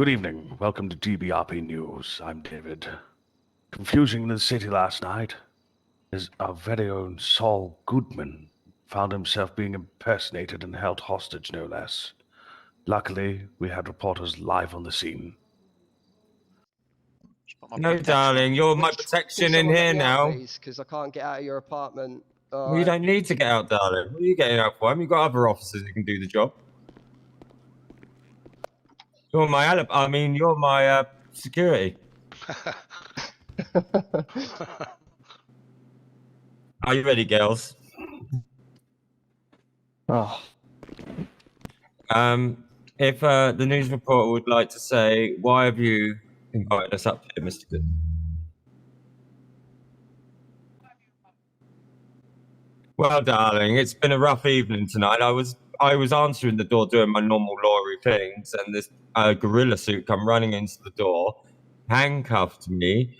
Good evening. Welcome to GBRP News. I'm David. Confusing in the city last night is our very own Saul Goodman found himself being impersonated and held hostage, no less. Luckily, we had reporters live on the scene. No, darling, you're my protection in here now. Because I can't get out of your apartment. Well, you don't need to get out, darling. What are you getting out for? You've got other officers who can do the job. You're my security. Are you ready, girls? Oh. If the news reporter would like to say, why have you invited us up here, Mr. Good? Well, darling, it's been a rough evening tonight. I was answering the door doing my normal lorry things, and this gorilla suit come running into the door, handcuffed me,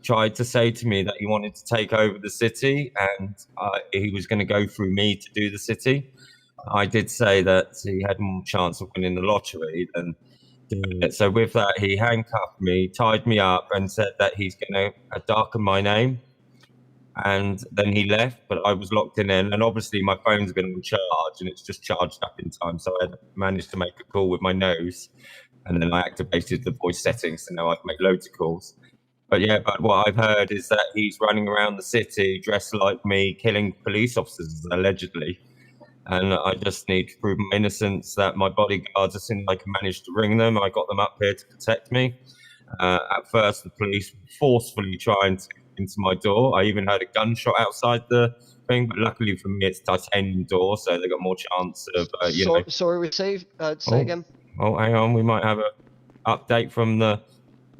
tried to say to me that he wanted to take over the city, and he was going to go through me to do the city. I did say that he had more chance of winning the lottery than doing it. So with that, he handcuffed me, tied me up, and said that he's going to darken my name. And then he left, but I was locked in, and obviously my phone's been on charge, and it's just charged up in time. So I managed to make a call with my nose, and then I activated the voice settings, so now I can make loads of calls. But yeah, but what I've heard is that he's running around the city dressed like me, killing police officers, allegedly. And I just need to prove my innocence, that my bodyguards, as soon as I can manage to ring them, I got them up here to protect me. At first, the police were forcefully trying to into my door. I even heard a gunshot outside the thing, but luckily for me, it's a titanium door, so they got more chance of, Sorry, received. Say again. Oh, hang on. We might have an update from the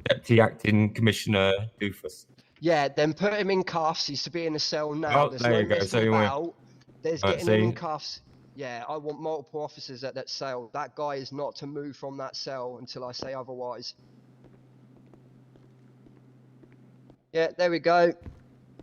Deputy Acting Commissioner Doofus. Yeah, then put him in cuffs. He's to be in a cell now. Oh, there you go. So you want... There's getting him in cuffs. Yeah, I want multiple officers at that cell. That guy is not to move from that cell until I say otherwise. Yeah, there we go.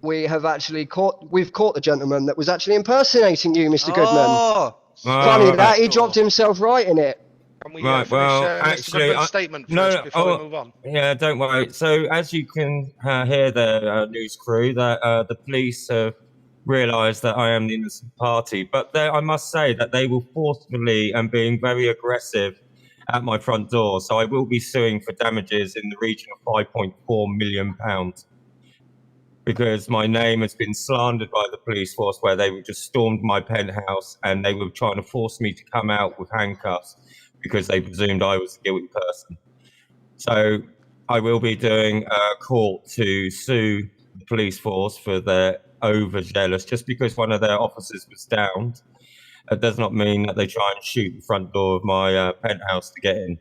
We've caught the gentleman that was actually impersonating you, Mr. Goodman. Oh! Funny that, he dropped himself right in it. Can we finish Mr. Goodman's statement first before we move on? Yeah, don't worry. So, as you can hear the news crew, that the police have realised that I am the innocent party, but I must say that they were forcefully and being very aggressive at my front door, so I will be suing for damages in the region of £5.4 million. Because my name has been slandered by the police force, where they just stormed my penthouse and they were trying to force me to come out with handcuffs because they presumed I was the guilty person. So I will be doing a court to sue the police force for their overzealous. Just because one of their officers was downed, it does not mean that they try and shoot the front door of my penthouse to get in.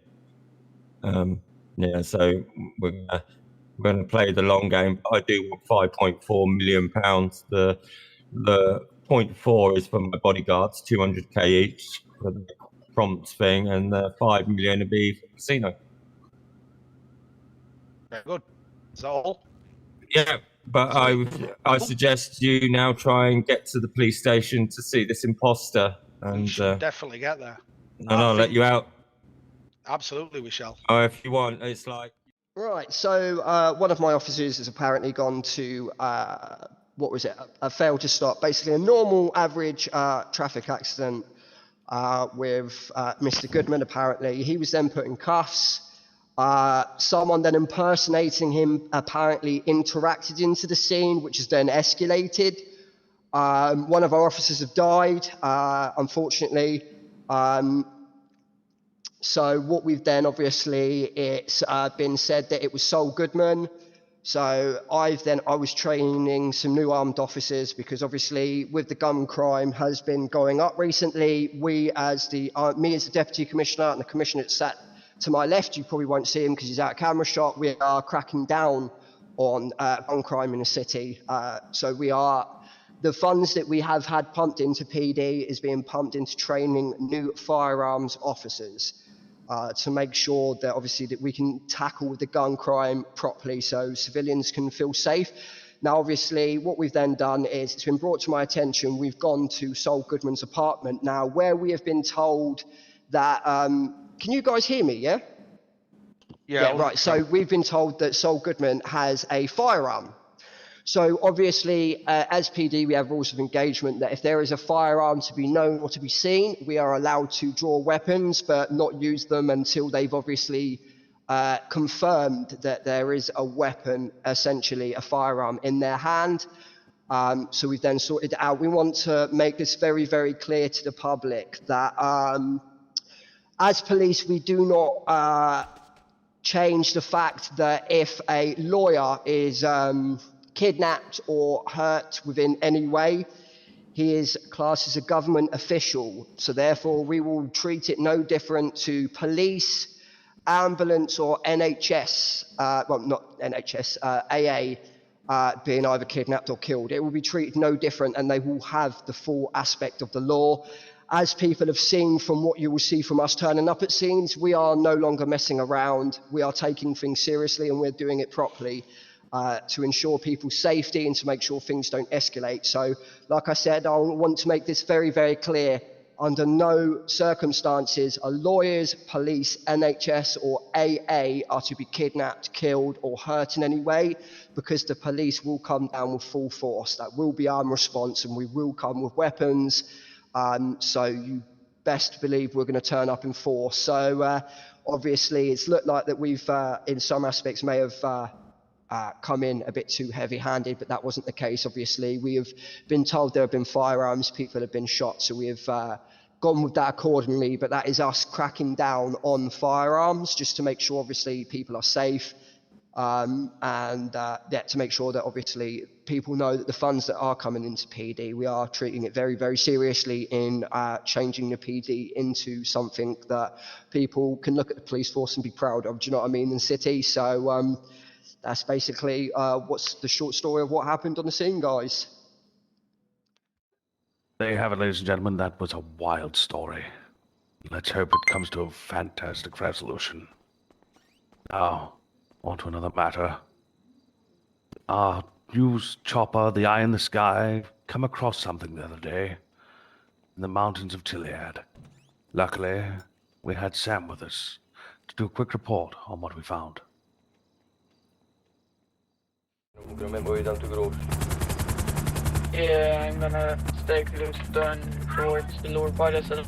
Yeah, so we're going to play the long game. I do want £5.4 million. The 0.4 is for my bodyguards, 200k each for the prompt thing, and the 5 million will be for the casino. Very good. Is that all? Yeah, but I suggest you now try and get to the police station to see this imposter. And we should definitely get there. And I'll let you out. Absolutely, we shall. Oh, if you want, it's like. Right, so one of my officers has apparently gone to, what was it, a fail to stop, basically a normal average traffic accident with Mr. Goodman, apparently. He was then put in cuffs. Someone then impersonating him apparently interacted into the scene, which is then escalated. One of our officers have died, unfortunately. So what we've then, obviously, it's been said that it was Saul Goodman. So I was training some new armed officers because obviously with the gun crime has been going up recently. Me as the Deputy Commissioner and the Commissioner that sat to my left, you probably won't see him because he's out of camera shot. We are cracking down on gun crime in the city. The funds that we have had pumped into PD is being pumped into training new firearms officers. To make sure that obviously that we can tackle the gun crime properly so civilians can feel safe. Now, obviously, what we've then done is it's been brought to my attention. We've gone to Saul Goodman's apartment now, where we have been told that, can you guys hear me, yeah? Yeah, right. So we've been told that Sol Goodman has a firearm. So obviously, as PD, we have rules of engagement that if there is a firearm to be known or to be seen, we are allowed to draw weapons, but not use them until they've obviously confirmed that there is a weapon, essentially a firearm in their hand. So we've then sorted it out. We want to make this very, very clear to the public that as police, we do not change the fact that if a lawyer is kidnapped or hurt within any way, he is classed as a government official. So therefore, we will treat it no different to police, ambulance, or NHS, well, not NHS, AA, being either kidnapped or killed. It will be treated no different, and they will have the full aspect of the law. As people have seen from what you will see from us turning up at scenes, we are no longer messing around. We are taking things seriously, and we're doing it properly to ensure people's safety and to make sure things don't escalate. So, like I said, I want to make this very, very clear. Under no circumstances are lawyers, police, NHS, or AA are to be kidnapped, killed, or hurt in any way, because the police will come down with full force. That will be our response, and we will come with weapons. So you best believe we're going to turn up in force. So obviously, it's looked like that we've, in some aspects, may have come in a bit too heavy-handed, but that wasn't the case. Obviously, we have been told there have been firearms, people have been shot, so we have gone with that accordingly. But that is us cracking down on firearms, just to make sure, obviously, people are safe, and yeah, to make sure that obviously people know that the funds that are coming into PD, we are treating it very, very seriously in changing the PD into something that people can look at the police force and be proud of. Do you know what I mean? In the city. So that's basically what's the short story of what happened on the scene, guys. There you have it, ladies and gentlemen. That was a wild story. Let's hope it comes to a fantastic resolution. Now, on to another matter. Our news chopper, the Eye in the Sky, come across something the other day in the mountains of Gilead. Luckily, we had Sam with us to do a quick report on what we found. Yeah, I'm gonna stay close down towards the lower part of the...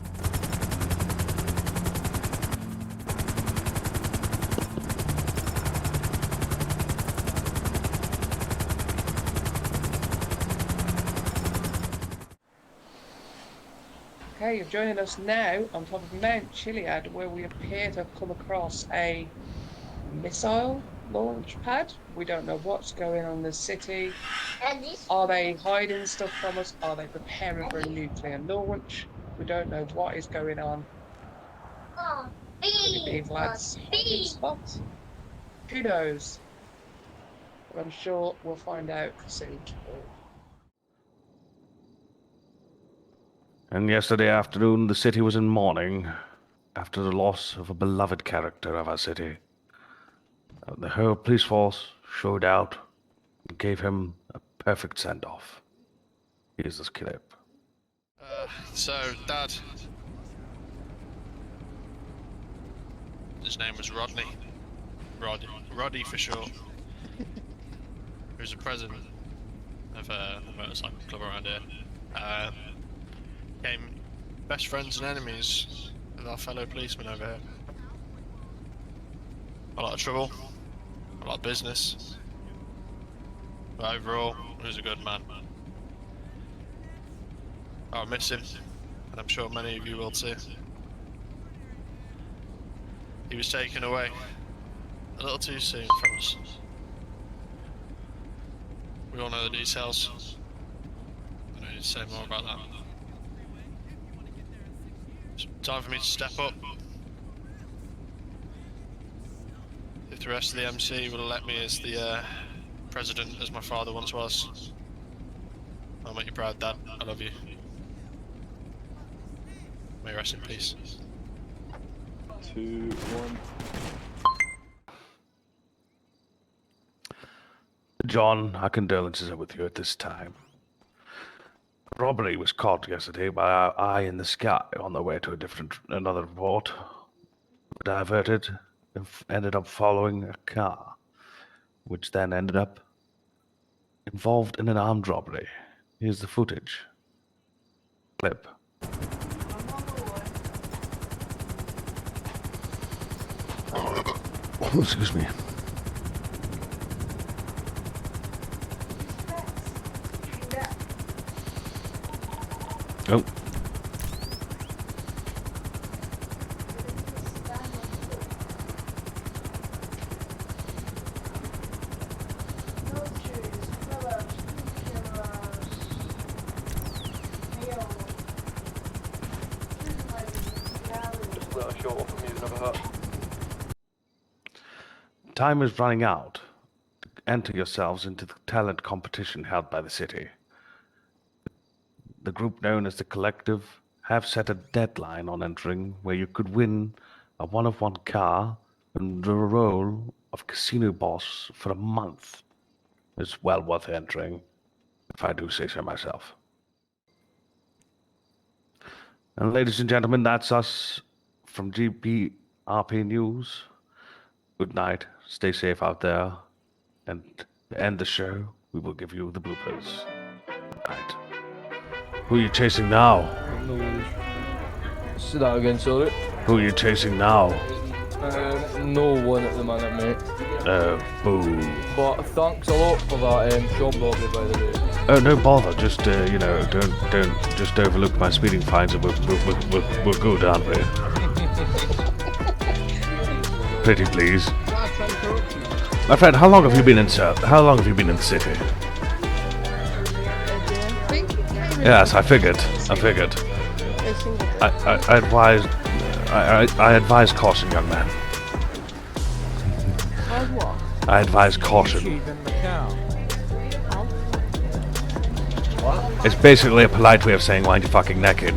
Okay, you're joining us now on top of Mount Gilead, where we appear to have come across a missile launch pad. We don't know what's going on in the city. Are they hiding stuff from us? Are they preparing for a nuclear launch? We don't know what is going on. Could it be Vlad's hiding spot? Who knows? But I'm sure we'll find out soon. And yesterday afternoon, the city was in mourning after the loss of a beloved character of our city. The whole police force showed out and gave him a perfect send-off. Here's this clip. So, Dad. His name was Rodney. Roddy for short. He was the president of the motorcycle club around here. Became best friends and enemies with our fellow policemen over here. A lot of trouble, a lot of business, but overall, he was a good man. I'll miss him, and I'm sure many of you will too. He was taken away a little too soon from us. We all know the details. I don't need to say more about that. It's time for me to step up. If the rest of the MC will let me as the president, as my father once was, I'll make you proud, Dad. I love you. May you rest in peace. 2, 1. John, our condolences are with you at this time. Robbery was caught yesterday by our Eye in the Sky on the way to another report. Diverted ended up following a car, which then ended up involved in an armed robbery. Here's the footage. Clip. Excuse me. Oh. Time is running out. Enter yourselves into the talent competition held by the city. The group known as the Collective have set a deadline on entering where you could win a one-of-one car and the role of casino boss for a month. It's well worth entering, if I do say so myself. And ladies and gentlemen, that's us from GBRP News. Good night, stay safe out there, and to end the show, we will give you the bloopers. Good night. Who are you chasing now? No worries. Say that again, sorry. Who are you chasing now? No one at the minute, mate. Boo. But thanks a lot for that shop robbery, by the way. Oh, no bother. Just, don't just overlook my speeding fines, and we're good, aren't we? Pretty please. My friend, how long have you been in the city? Yes, I figured. I advise caution, young man. I advise caution. It's basically a polite way of saying wind your fucking neck in.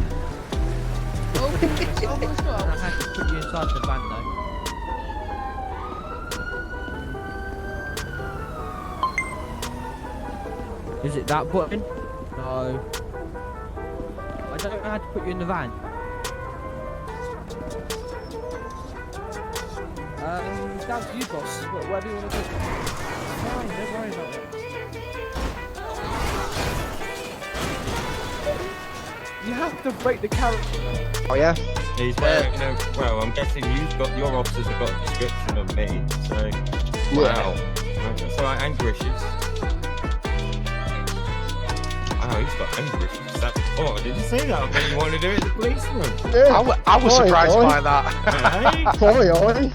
Is it that button? No. I don't know how to put you in the van. Down to you, boss. Whatever you want to do. Fine, don't worry about it. You have to break the character. Oh yeah? He's wearing, well, I'm guessing your officers have got a description of me, so... Wow. That's alright, anger issues. Wow, he's got anger issues. Oh, did you say that? I bet you wanted to do it in the policeroom. Yeah. I was surprised by that. Hey? Oi.